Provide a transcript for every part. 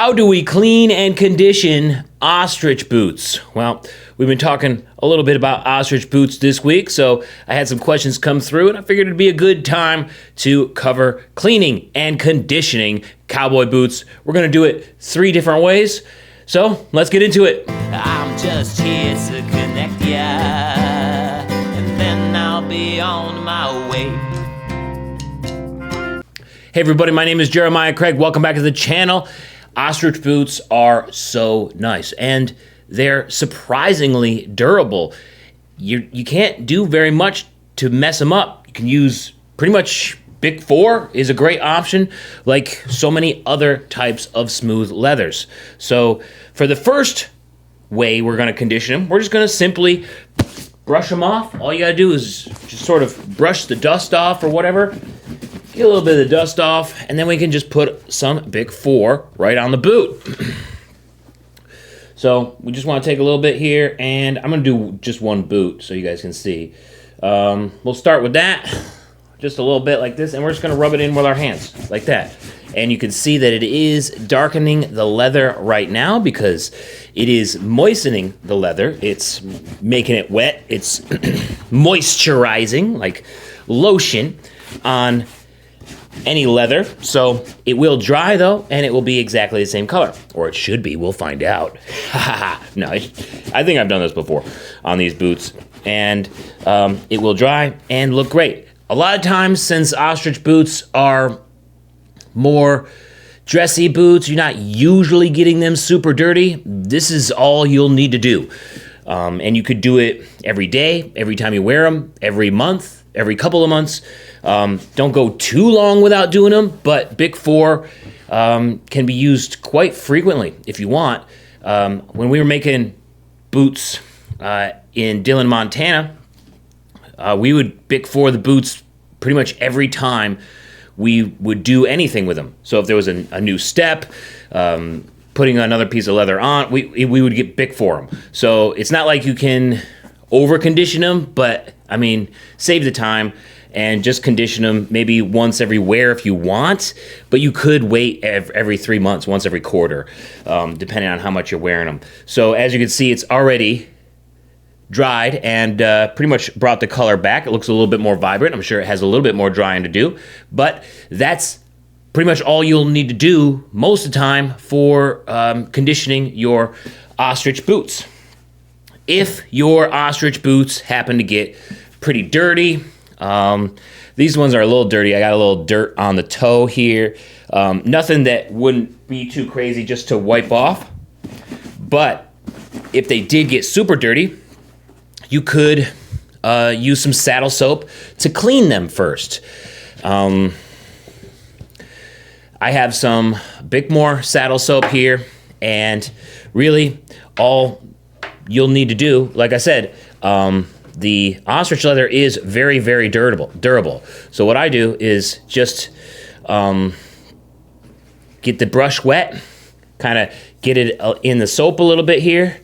How do we clean and condition ostrich boots? Well, we've been talking a little bit about ostrich boots this week, so I had some questions come through, and I figured it'd be a good time to cover cleaning and conditioning cowboy boots. We're going to do it 3 different ways, so let's get into it. I'm just here to connect ya, and then I'll be on my way. Hey everybody, my name is Jeremiah Craig. Welcome back to the channel. Ostrich boots are so nice, and they're surprisingly durable. You can't do very much to mess them up. You can use pretty much Big 4 is a great option, like so many other types of smooth leathers. So for the first way we're gonna condition them, we're just gonna simply brush them off. All you gotta do is just sort of brush the dust off or whatever. Get a little bit of the dust off, and then we can just put some Big 4 right on the boot. So we just want to take a little bit here, and I'm going to do just one boot so you guys can see. We'll start with that, just a little bit like this, and we're just going to rub it in with our hands, like that. And you can see that it is darkening the leather right now because it is moistening the leather. It's making it wet. It's moisturizing, like lotion, on any leather. So it will dry though, and it will be exactly the same color, or it should be. We'll find out. No, I think I've done this before on these boots, and it will dry and look great. A lot of times, since ostrich boots are more dressy boots, you're not usually getting them super dirty. This is all you'll need to do, and you could do it every day, every time you wear them, every month, every couple of months. Don't go too long without doing them, but Big 4 can be used quite frequently if you want. When we were making boots in Dillon, Montana, we would Big 4 the boots pretty much every time we would do anything with them. So if there was a new step, putting another piece of leather on, we would get Big 4 them. So it's not like you can over condition them, but I mean, save the time and just condition them maybe once every wear if you want, but you could wait every 3 months, once every quarter, depending on how much you're wearing them. So as you can see, it's already dried and pretty much brought the color back. It looks a little bit more vibrant. I'm sure it has a little bit more drying to do, but that's pretty much all you'll need to do most of the time for conditioning your ostrich boots. If your ostrich boots happen to get pretty dirty, these ones are a little dirty. I got a little dirt on the toe here. Nothing that wouldn't be too crazy just to wipe off. But if they did get super dirty, you could use some saddle soap to clean them first. I have some Bickmore saddle soap here, and really all you'll need to do, like I said, the ostrich leather is very, very durable. So what I do is just get the brush wet, kind of get it in the soap a little bit here,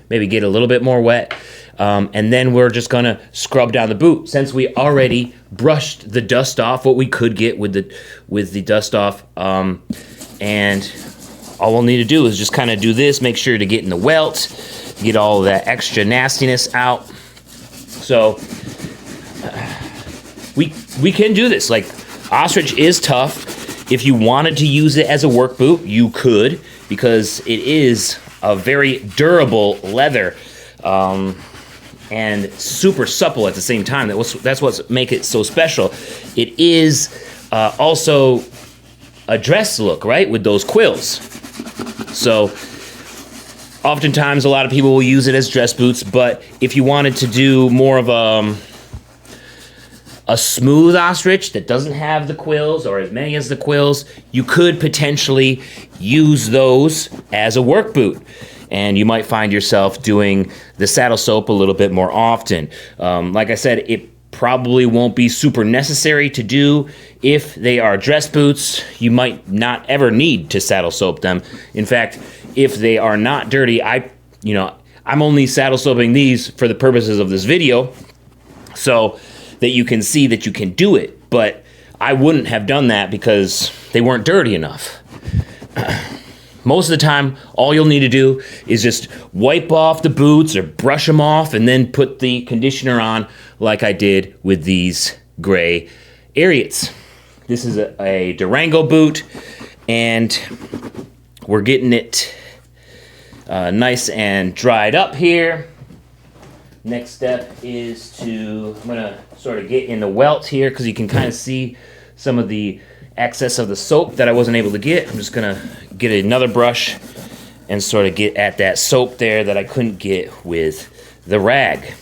maybe get a little bit more wet, and then we're just gonna scrub down the boot. Since we already brushed the dust off, what we could get with the dust off, and all we'll need to do is just kind of do this, make sure to get in the welt, get all that extra nastiness out. So we can do this. Like, ostrich is tough. If you wanted to use it as a work boot, you could, because it is a very durable leather and super supple at the same time. That's what makes it so special. It is also a dress look, right, with those quills. So oftentimes a lot of people will use it as dress boots, but if you wanted to do more of a smooth ostrich that doesn't have the quills or as many as the quills, you could potentially use those as a work boot. And you might find yourself doing the saddle soap a little bit more often. Like I said, it probably won't be super necessary to do if they are dress boots. You might not ever need to saddle soap them. In fact, if they are not dirty, I'm only saddle soaping these for the purposes of this video, so that you can see that you can do it. But I wouldn't have done that because they weren't dirty enough. Most of the time, all you'll need to do is just wipe off the boots or brush them off and then put the conditioner on like I did with these gray Ariats. This is a Durango boot, and we're getting it nice and dried up here. Next step is I'm gonna sort of get in the welt here because you can kind of see some of the excess of the soap that I wasn't able to get. I'm just gonna get another brush and sort of get at that soap there that I couldn't get with the rag.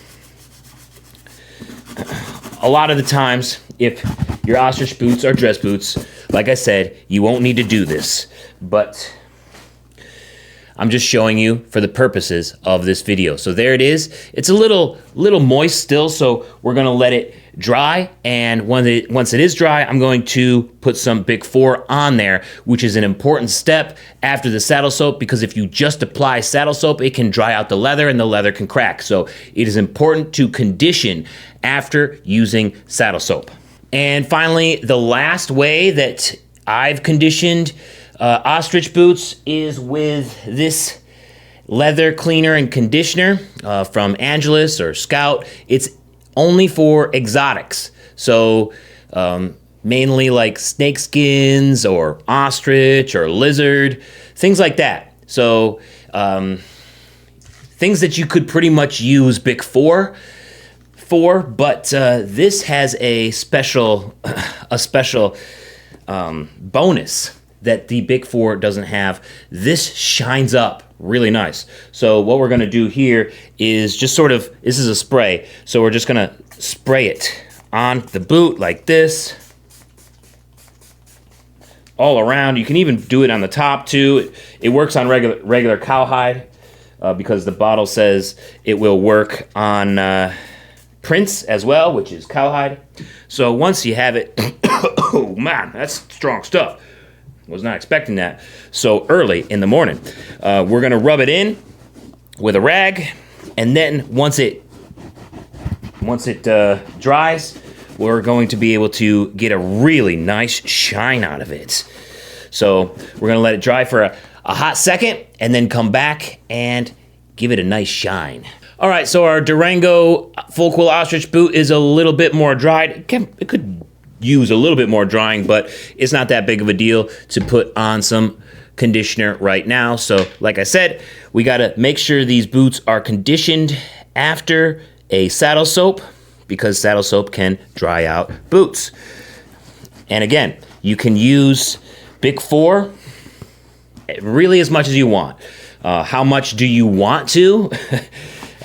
A lot of the times, if your ostrich boots are dress boots, like I said, you won't need to do this, but I'm just showing you for the purposes of this video. So there it is. It's a little moist still, so we're gonna let it dry, and once it is dry, I'm going to put some Big 4 on there, which is an important step after the saddle soap, because if you just apply saddle soap, it can dry out the leather and the leather can crack. So it is important to condition after using saddle soap. And finally, the last way that I've conditioned ostrich boots is with this leather cleaner and conditioner from Angelus or Scout. It's only for exotics, so mainly like snake skins or ostrich or lizard, things like that. So things that you could pretty much use Big 4 for, but this has a special bonus that the Big 4 doesn't have. This shines up really nice. So what we're gonna do here is just this is a spray, so we're just gonna spray it on the boot like this, all around. You can even do it on the top too. It works on regular cowhide because the bottle says it will work on prints as well, which is cowhide. So once you have it, oh man, that's strong stuff. Was not expecting that so early in the morning. We're gonna rub it in with a rag, and then once it dries, we're going to be able to get a really nice shine out of it. So we're gonna let it dry for a hot second and then come back and give it a nice shine. All right, so our Durango full quill ostrich boot is a little bit more dried. It could use a little bit more drying, but it's not that big of a deal to put on some conditioner right now. So like I said, we gotta make sure these boots are conditioned after a saddle soap, because saddle soap can dry out boots. And again, you can use Big 4 really as much as you want. How much do you want to?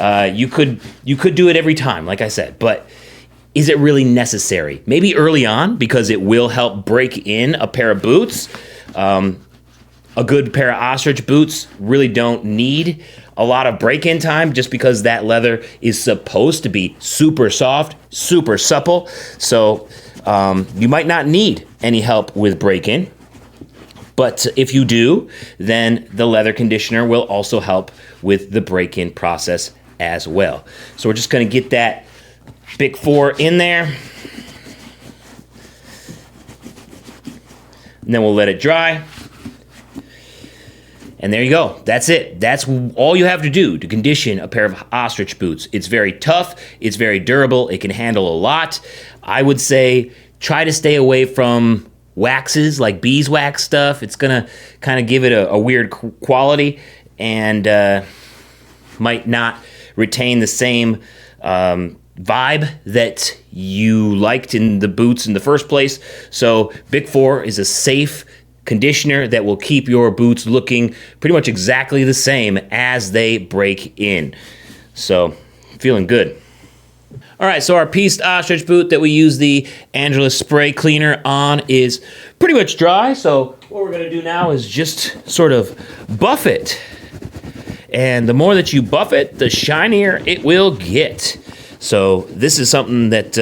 You could do it every time, like I said, but is it really necessary? Maybe early on, because it will help break in a pair of boots. A good pair of ostrich boots really don't need a lot of break-in time, just because that leather is supposed to be super soft, super supple. So you might not need any help with break-in. But if you do, then the leather conditioner will also help with the break-in process as well. So we're just gonna get that Big 4 in there, and then we'll let it dry. And there you go. That's it. That's all you have to do to condition a pair of ostrich boots. It's very tough. It's very durable. It can handle a lot. I would say try to stay away from waxes like beeswax stuff. It's gonna kind of give it a weird quality and might not retain the same vibe that you liked in the boots in the first place. So Big 4 is a safe conditioner that will keep your boots looking pretty much exactly the same as they break in. So feeling good. All right, so our pieced ostrich boot that we use the Angelus spray cleaner on is pretty much dry. So what we're gonna do now is just sort of buff it. And the more that you buff it, the shinier it will get. So this is something that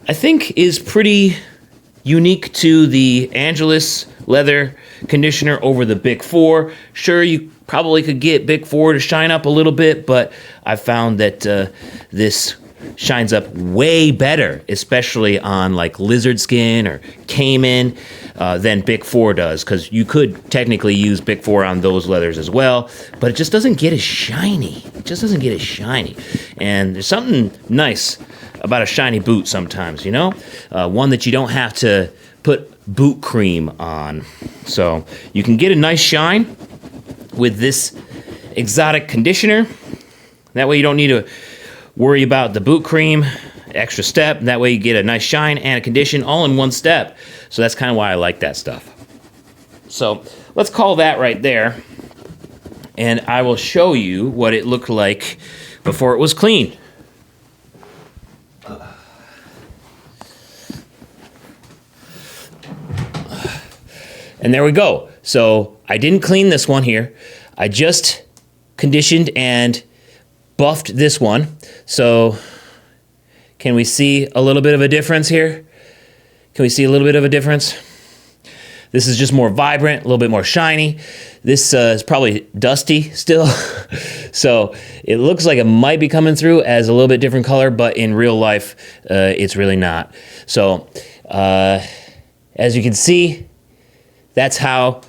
I think is pretty unique to the Angelus leather conditioner over the Big 4. Sure, you probably could get Big 4 to shine up a little bit, but I found that this shines up way better, especially on like lizard skin or caiman, than Bic 4 does, because you could technically use Bic 4 on those leathers as well, but it just doesn't get as shiny. It just doesnn't get as shiny. And there's something nice about a shiny boot sometimes, you know? One that you don't have to put boot cream on. So you can get a nice shine with this exotic conditioner. That way you don't need to worry about the boot cream, extra step. That way you get a nice shine and a condition all in one step. So that's kind of why I like that stuff. So let's call that right there. And I will show you what it looked like before it was clean. And there we go. So I didn't clean this one here. I just conditioned and buffed this one. So can we see a little bit of a difference here? Can we see a little bit of a difference? This is just more vibrant, a little bit more shiny. This is probably dusty still. So it looks like it might be coming through as a little bit different color, but in real life, it's really not. So as you can see, that's how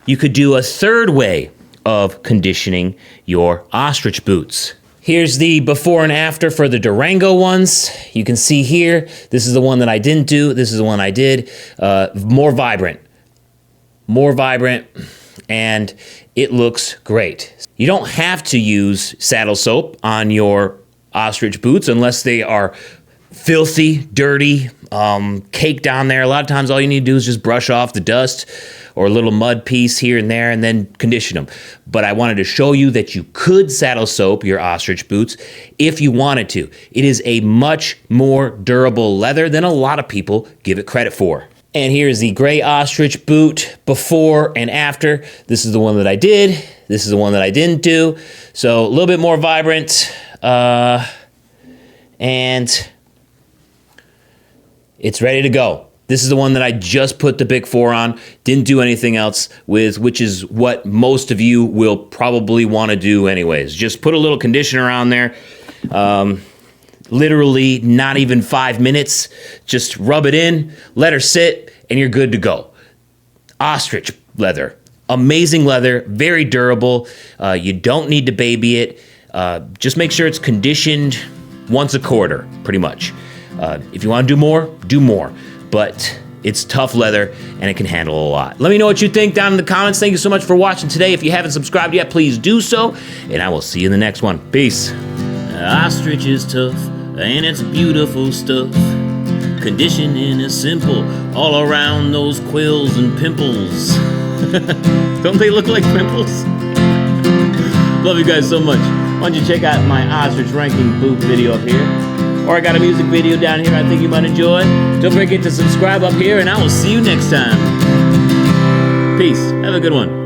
you could do a third way of conditioning your ostrich boots. Here's the before and after for the Durango ones. You can see here, this is the one that I didn't do. This is the one I did. More vibrant, and it looks great. You don't have to use saddle soap on your ostrich boots unless they are filthy, dirty, caked on there. A lot of times all you need to do is just brush off the dust or a little mud piece here and there and then condition them. But I wanted to show you that you could saddle soap your ostrich boots if you wanted to. It is a much more durable leather than a lot of people give it credit for. And here's the gray ostrich boot before and after. This is the one that I did. This is the one that I didn't do. So a little bit more vibrant, and it's ready to go. This is the one that I just put the Bic 4 on, didn't do anything else with, which is what most of you will probably want to do anyways. Just put a little conditioner on there, literally not even 5 minutes. Just rub it in, let her sit, and you're good to go. Ostrich leather, amazing leather, very durable. You don't need to baby it. Just make sure it's conditioned once a quarter, pretty much. If you want to do more. But it's tough leather, and it can handle a lot. Let me know what you think down in the comments. Thank you so much for watching today. If you haven't subscribed yet, please do so, and I will see you in the next one. Peace. Ostrich is tough, and it's beautiful stuff. Conditioning is simple, all around those quills and pimples. Don't they look like pimples? Love you guys so much. Why don't you check out my ostrich ranking boot video up here. Or I got a music video down here I think you might enjoy. Don't forget to subscribe up here, and I will see you next time. Peace. Have a good one.